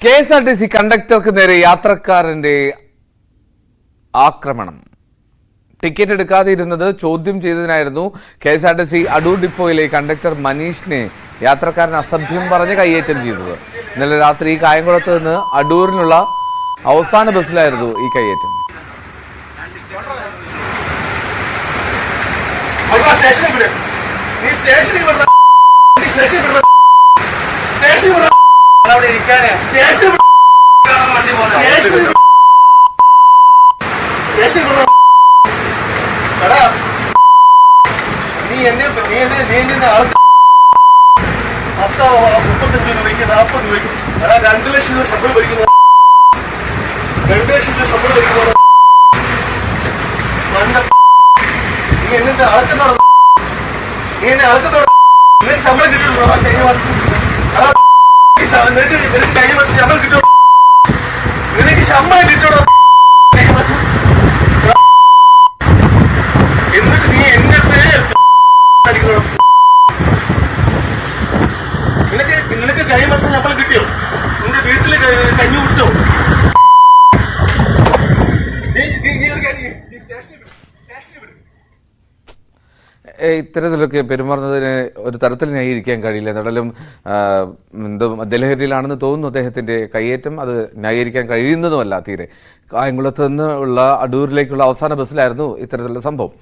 KSRTC കണ്ടക്ടർക്ക് നേരെ യാത്രക്കാരന്റെ ആക്രമണം. Ticket എടുക്കാതെ ഇരുന്നത് ചോദ്യം ചെയ്തതിനായിരുന്നു KSRTC അടൂർ ഡിപ്പോയിലെ കണ്ടക്ടർ മനീഷിനെ യാത്രക്കാരൻ അസഭ്യം പറഞ്ഞ് കയ്യേറ്റം ചെയ്തത്. ഇന്നലെ രാത്രി കായംകുളത്ത് നിന്ന് അടൂരിനുള്ള അവസാന ബസ്സിലായിരുന്നു ഈ കയ്യേറ്റം. നീ എന്നെ 35 രൂപയ്ക്ക് 40 രൂപയ്ക്ക് 2 ലക്ഷം രൂപ ശമ്പളം ഭരിക്കുന്നു. 2 ലക്ഷം രൂപ ശമ്പളം ഭരിക്കുന്നു. നീ എന്നെ അളക്കുന്നോ? നീ എന്നെ അളക്കുന്നോ? നിനക്ക് ശമ്പളം കിട്ടുമോ? കഴിഞ്ഞ മാസം നിനക്ക് കഴിഞ്ഞ മാസം ശമ്പളം കിട്ടുമോ? നിനക്ക് ശമ്പളം കിട്ടുമോ? കഴിഞ്ഞ മാസം എന്നിട്ട് നീ എന്റെ അടിക്കണം. നിനക്ക് കഴിഞ്ഞ മാസം ശമ്പളം കിട്ടിയോ? നിന്റെ വീട്ടില് കഞ്ഞി കുടിച്ചോ? ഇത്തരത്തിലൊക്കെ പെരുമാറുന്നതിന് ഒരു തരത്തിൽ ന്യായീകരിക്കാൻ കഴിയില്ല. എന്തായാലും മദ്യലഹരിയിലാണെന്ന് തോന്നുന്നു അദ്ദേഹത്തിന്റെ കയ്യേറ്റം. അത് ന്യായീകരിക്കാൻ കഴിയുന്നതുമല്ല തീരെ. കായംകുളത്ത് നിന്ന് ഉള്ള അടൂരിലേക്കുള്ള അവസാന ബസ്സിലായിരുന്നു ഇത്തരത്തിലുള്ള സംഭവം.